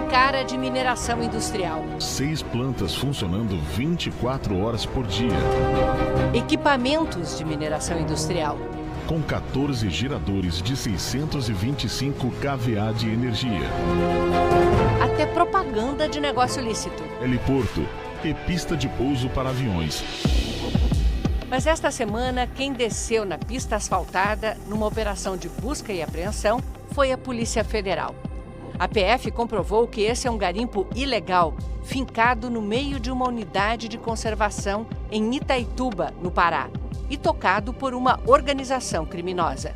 cara de mineração industrial. 6 plantas funcionando 24 horas por dia. Equipamentos de mineração industrial. Com 14 geradores de 625 kVA de energia. Até propaganda de negócio lícito. Heliporto e pista de pouso para aviões. Mas esta semana, quem desceu na pista asfaltada numa operação de busca e apreensão foi a Polícia Federal. A PF comprovou que esse é um garimpo ilegal, fincado no meio de uma unidade de conservação em Itaituba, no Pará, e tocado por uma organização criminosa.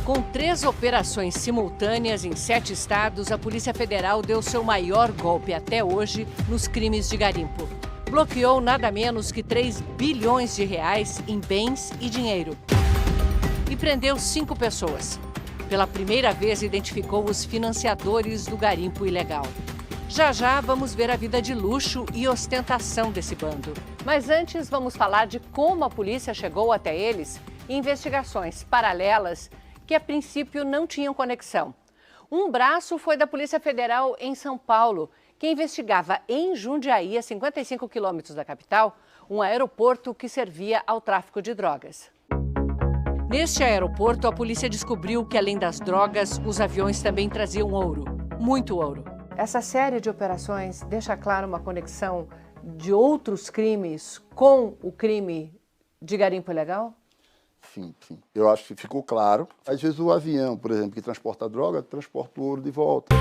Com 3 operações simultâneas em 7 estados, a Polícia Federal deu seu maior golpe até hoje nos crimes de garimpo. Bloqueou nada menos que 3 bilhões de reais em bens e dinheiro. E prendeu 5 pessoas. Pela primeira vez, identificou os financiadores do garimpo ilegal. Já já vamos ver a vida de luxo e ostentação desse bando. Mas antes vamos falar de como a polícia chegou até eles e investigações paralelas que a princípio não tinham conexão. Um braço foi da Polícia Federal em São Paulo, que investigava em Jundiaí, a 55 quilômetros da capital, um aeroporto que servia ao tráfico de drogas. Neste aeroporto, a polícia descobriu que, além das drogas, os aviões também traziam ouro, muito ouro. Essa série de operações deixa claro uma conexão de outros crimes com o crime de garimpo ilegal? Sim. Eu acho que ficou claro. Às vezes o avião, por exemplo, que transporta droga, transporta o ouro de volta.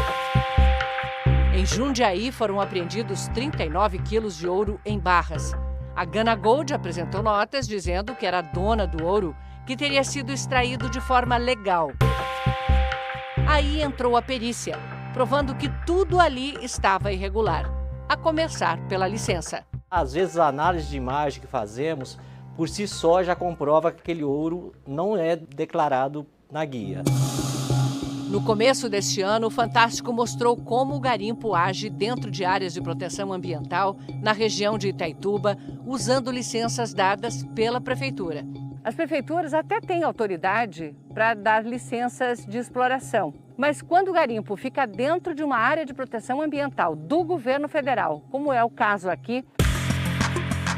Em Jundiaí foram apreendidos 39 quilos de ouro em barras. A Gana Gold apresentou notas dizendo que era dona do ouro, que teria sido extraído de forma legal. Aí entrou a perícia, provando que tudo ali estava irregular, a começar pela licença. Às vezes a análise de imagem que fazemos, por si só já comprova que aquele ouro não é declarado na guia. No começo deste ano, o Fantástico mostrou como o garimpo age dentro de áreas de proteção ambiental na região de Itaituba, usando licenças dadas pela prefeitura. As prefeituras até têm autoridade para dar licenças de exploração. Mas quando o garimpo fica dentro de uma área de proteção ambiental do governo federal, como é o caso aqui,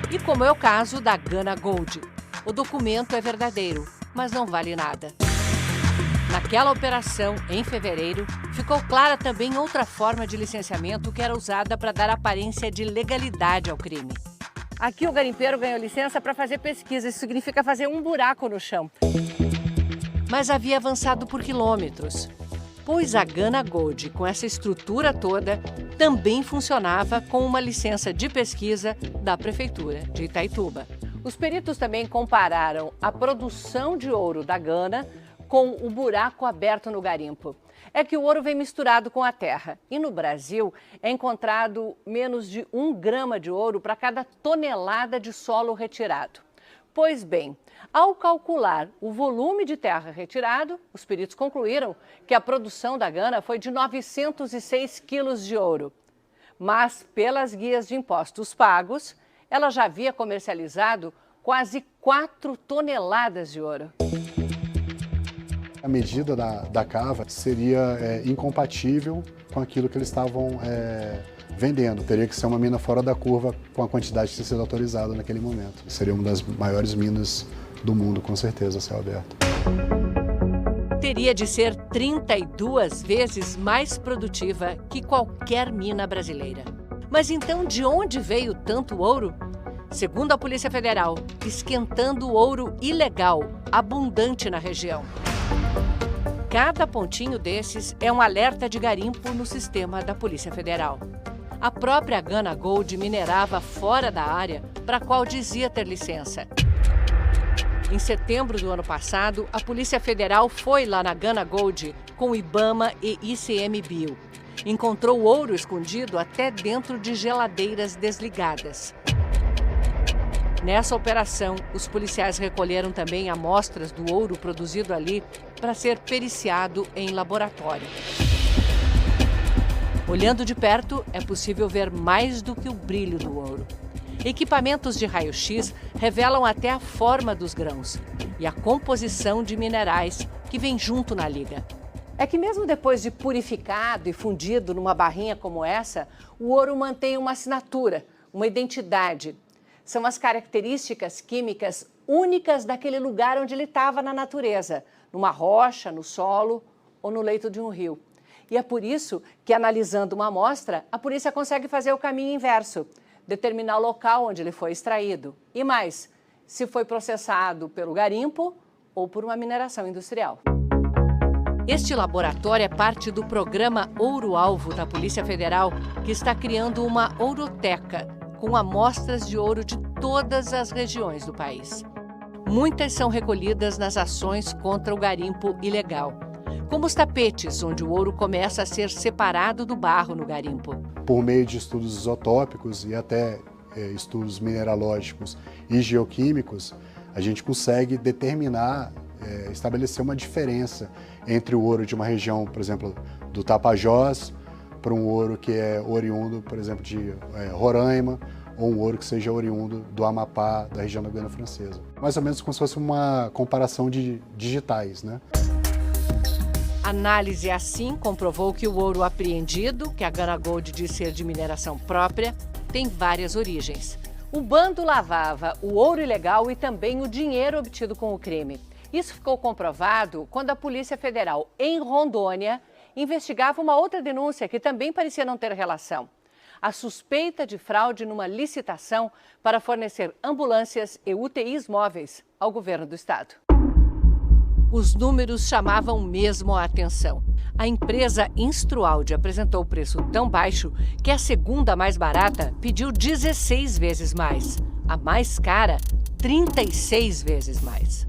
e como é o caso da Gana Gold, o documento é verdadeiro, mas não vale nada. Naquela operação, em fevereiro, ficou clara também outra forma de licenciamento que era usada para dar aparência de legalidade ao crime. Aqui o garimpeiro ganhou licença para fazer pesquisa, isso significa fazer um buraco no chão. Mas havia avançado por quilômetros, pois a Gana Gold, com essa estrutura toda, também funcionava com uma licença de pesquisa da Prefeitura de Itaituba. Os peritos também compararam a produção de ouro da Gana com o buraco aberto no garimpo. É que o ouro vem misturado com a terra. E no Brasil é encontrado menos de 1 grama de ouro para cada tonelada de solo retirado. Pois bem, ao calcular o volume de terra retirado, os peritos concluíram que a produção da Gana foi de 906 quilos de ouro. Mas, pelas guias de impostos pagos, ela já havia comercializado quase 4 toneladas de ouro. A medida da cava seria incompatível com aquilo que eles estavam vendendo. Teria que ser uma mina fora da curva com a quantidade que tinha sido autorizada naquele momento. Seria uma das maiores minas do mundo, com certeza, a céu aberto. Teria de ser 32 vezes mais produtiva que qualquer mina brasileira. Mas então, de onde veio tanto ouro? Segundo a Polícia Federal, esquentando ouro ilegal, abundante na região. Cada pontinho desses é um alerta de garimpo no sistema da Polícia Federal. A própria Gana Gold minerava fora da área para a qual dizia ter licença. Em setembro do ano passado, a Polícia Federal foi lá na Gana Gold com o IBAMA e ICMBio. Encontrou ouro escondido até dentro de geladeiras desligadas. Nessa operação, os policiais recolheram também amostras do ouro produzido ali para ser periciado em laboratório. Olhando de perto, é possível ver mais do que o brilho do ouro. Equipamentos de raio-x revelam até a forma dos grãos e a composição de minerais que vem junto na liga. É que mesmo depois de purificado e fundido numa barrinha como essa, o ouro mantém uma assinatura, uma identidade. São as características químicas únicas daquele lugar onde ele estava na natureza, numa rocha, no solo ou no leito de um rio. E é por isso que, analisando uma amostra, a polícia consegue fazer o caminho inverso, determinar o local onde ele foi extraído. E mais, se foi processado pelo garimpo ou por uma mineração industrial. Este laboratório é parte do programa Ouro Alvo da Polícia Federal, que está criando uma ouroteca com amostras de ouro de todas as regiões do país. Muitas são recolhidas nas ações contra o garimpo ilegal, como os tapetes, onde o ouro começa a ser separado do barro no garimpo. Por meio de estudos isotópicos e até estudos mineralógicos e geoquímicos, a gente consegue determinar, estabelecer uma diferença entre o ouro de uma região, por exemplo, do Tapajós, para um ouro que é oriundo, por exemplo, de Roraima, ou um ouro que seja oriundo do Amapá, da região da Guiana Francesa. Mais ou menos como se fosse uma comparação de digitais, né? A análise assim comprovou que o ouro apreendido, que a Gana Gold diz ser de mineração própria, tem várias origens. O bando lavava o ouro ilegal e também o dinheiro obtido com o crime. Isso ficou comprovado quando a Polícia Federal, em Rondônia, investigava uma outra denúncia que também parecia não ter relação. A suspeita de fraude numa licitação para fornecer ambulâncias e UTIs móveis ao governo do estado. Os números chamavam mesmo a atenção. A empresa Instrualde apresentou o preço tão baixo que a segunda mais barata pediu 16 vezes mais. A mais cara, 36 vezes mais.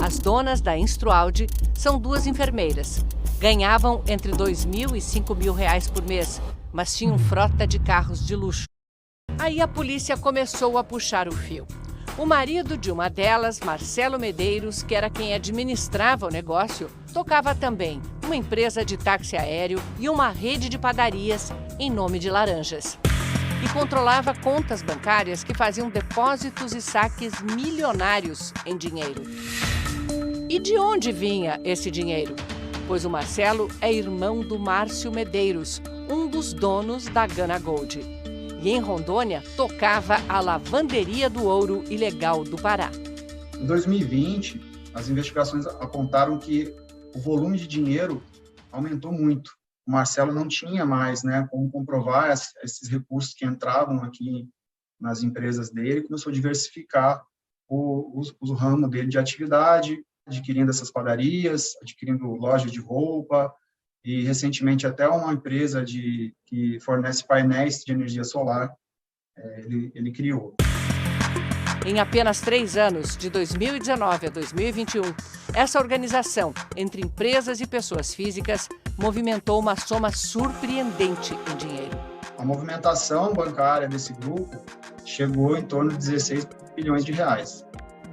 As donas da Instrualde são duas enfermeiras. Ganhavam entre R$2.000 e R$5.000 por mês, mas tinham frota de carros de luxo. Aí a polícia começou a puxar o fio. O marido de uma delas, Marcelo Medeiros, que era quem administrava o negócio, tocava também uma empresa de táxi aéreo e uma rede de padarias em nome de laranjas. E controlava contas bancárias que faziam depósitos e saques milionários em dinheiro. E de onde vinha esse dinheiro? Pois o Marcelo é irmão do Márcio Medeiros, um dos donos da Gana Gold. E em Rondônia tocava a lavanderia do ouro ilegal do Pará. Em 2020, as investigações apontaram que o volume de dinheiro aumentou muito. O Marcelo não tinha mais, como comprovar esses recursos que entravam aqui nas empresas dele, começou a diversificar o ramo dele de atividade, adquirindo essas padarias, adquirindo loja de roupa e, recentemente, até uma empresa que fornece painéis de energia solar, ele criou. Em apenas 3 anos, de 2019 a 2021, essa organização, entre empresas e pessoas físicas, movimentou uma soma surpreendente em dinheiro. A movimentação bancária desse grupo chegou em torno de 16 bilhões de reais.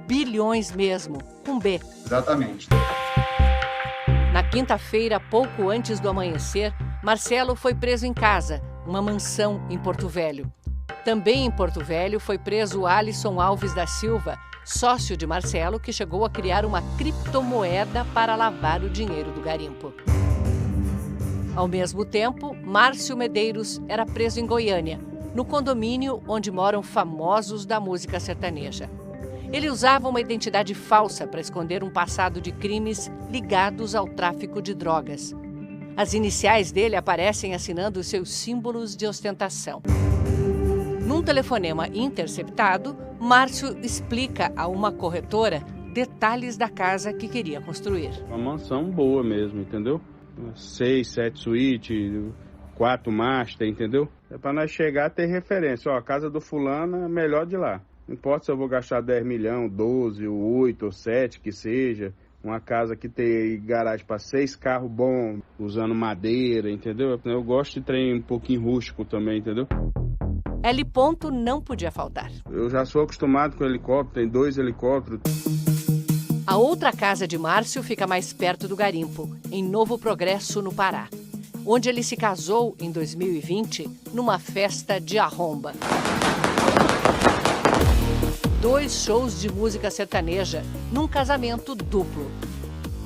Bilhões mesmo, com B. Exatamente. Na quinta-feira, pouco antes do amanhecer, Marcelo foi preso em casa, uma mansão em Porto Velho. Também em Porto Velho foi preso Alisson Alves da Silva, sócio de Marcelo, que chegou a criar uma criptomoeda para lavar o dinheiro do garimpo. Ao mesmo tempo, Márcio Medeiros era preso em Goiânia, no condomínio onde moram famosos da música sertaneja. Ele usava uma identidade falsa para esconder um passado de crimes ligados ao tráfico de drogas. As iniciais dele aparecem assinando seus símbolos de ostentação. Num telefonema interceptado, Márcio explica a uma corretora detalhes da casa que queria construir. Uma mansão boa mesmo, entendeu? 6, 7 suítes, 4 master, entendeu? É para nós chegar a ter referência. Ó, a casa do fulano é melhor de lá. Não importa se eu vou gastar 10 milhões, 12, 8 ou 7, que seja. Uma casa que tem garagem para 6 carros bons, usando madeira, entendeu? Eu gosto de trem um pouquinho rústico também, entendeu? L. Ponto não podia faltar. Eu já sou acostumado com helicóptero, tem 2 helicópteros. A outra casa de Márcio fica mais perto do garimpo, em Novo Progresso, no Pará, onde ele se casou em 2020 numa festa de arromba. 2 shows de música sertaneja num casamento duplo.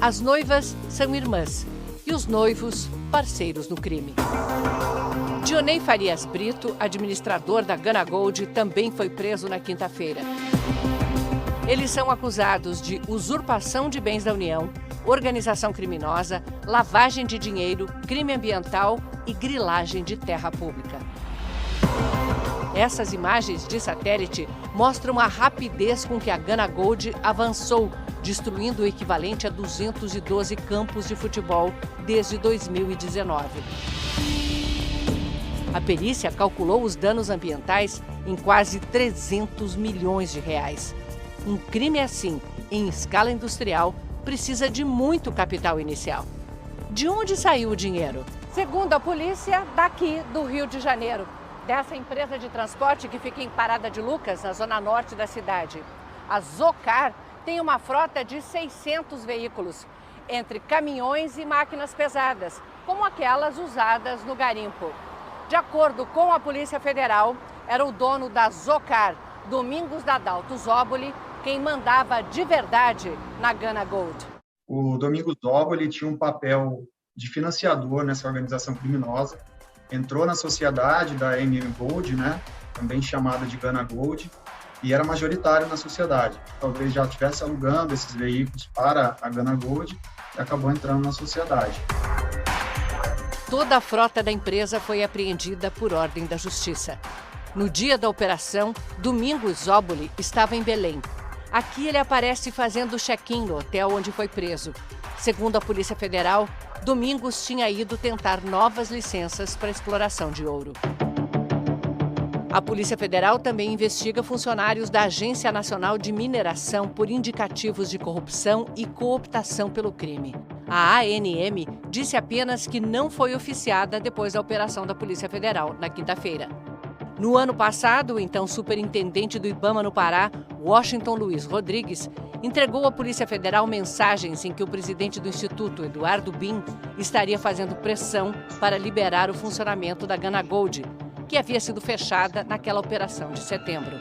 As noivas são irmãs e e os noivos, parceiros no crime. Dionei Farias Brito, administrador da Gana Gold, também foi preso na quinta-feira. Eles são acusados de usurpação de bens da União, organização criminosa, lavagem de dinheiro, crime ambiental e grilagem de terra pública. Essas imagens de satélite mostram a rapidez com que a Gana Gold avançou, destruindo o equivalente a 212 campos de futebol desde 2019. A perícia calculou os danos ambientais em quase 300 milhões de reais. Um crime assim, em escala industrial, precisa de muito capital inicial. De onde saiu o dinheiro? Segundo a polícia, daqui do Rio de Janeiro, dessa empresa de transporte que fica em Parada de Lucas, na zona norte da cidade. A Zocar tem uma frota de 600 veículos, entre caminhões e máquinas pesadas, como aquelas usadas no garimpo. De acordo com a Polícia Federal, era o dono da Zocar, Domingos Dadalto Zóboli, quem mandava de verdade na Gana Gold. O Domingos Zóboli tinha um papel de financiador nessa organização criminosa, entrou na sociedade da MM Gold, né, também chamada de Gana Gold, e era majoritário na sociedade. Talvez já estivesse alugando esses veículos para a Gana Gold e acabou entrando na sociedade. Toda a frota da empresa foi apreendida por ordem da Justiça. No dia da operação, Domingos Zóboli estava em Belém. Aqui ele aparece fazendo check-in no hotel onde foi preso. Segundo a Polícia Federal, Domingos tinha ido tentar novas licenças para exploração de ouro. A Polícia Federal também investiga funcionários da Agência Nacional de Mineração por indicativos de corrupção e cooptação pelo crime. A ANM disse apenas que não foi oficiada depois da operação da Polícia Federal na quinta-feira. No ano passado, o então superintendente do IBAMA no Pará, Washington Luiz Rodrigues, entregou à Polícia Federal mensagens em que o presidente do Instituto, Eduardo Bin, estaria fazendo pressão para liberar o funcionamento da Gana Gold, que havia sido fechada naquela operação de setembro.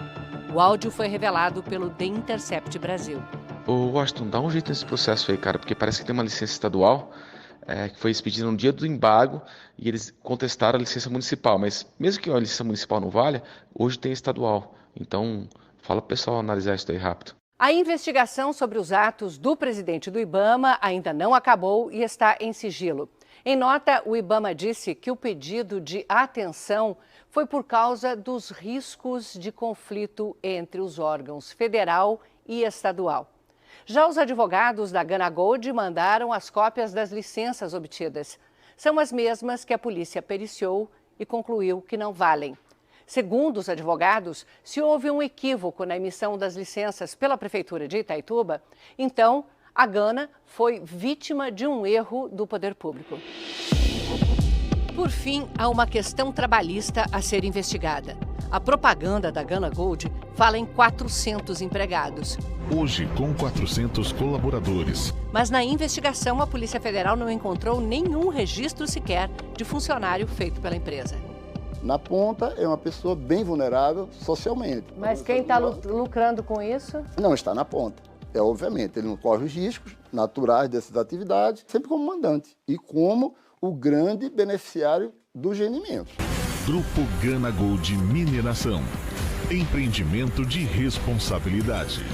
O áudio foi revelado pelo The Intercept Brasil. Ô Washington, dá um jeito nesse processo aí, cara, porque parece que tem uma licença estadual que foi expedida no dia do embargo e eles contestaram a licença municipal, mas mesmo que a licença municipal não valha, hoje tem estadual. Então, fala pro pessoal analisar isso aí rápido. A investigação sobre os atos do presidente do IBAMA ainda não acabou e está em sigilo. Em nota, o IBAMA disse que o pedido de atenção foi por causa dos riscos de conflito entre os órgãos federal e estadual. Já os advogados da Gana Gold mandaram as cópias das licenças obtidas. São as mesmas que a polícia periciou e concluiu que não valem. Segundo os advogados, se houve um equívoco na emissão das licenças pela Prefeitura de Itaituba, então a Gana foi vítima de um erro do poder público. Por fim, há uma questão trabalhista a ser investigada. A propaganda da Gana Gold fala em 400 empregados. Hoje, com 400 colaboradores. Mas na investigação, a Polícia Federal não encontrou nenhum registro sequer de funcionário feito pela empresa. Na ponta, é uma pessoa bem vulnerável socialmente. Mas quem está lucrando com isso? Não está na ponta. Obviamente, ele não corre os riscos naturais dessas atividades, sempre como mandante e como o grande beneficiário dos rendimentos. Grupo Gana Gold Mineração. Empreendimento de responsabilidade.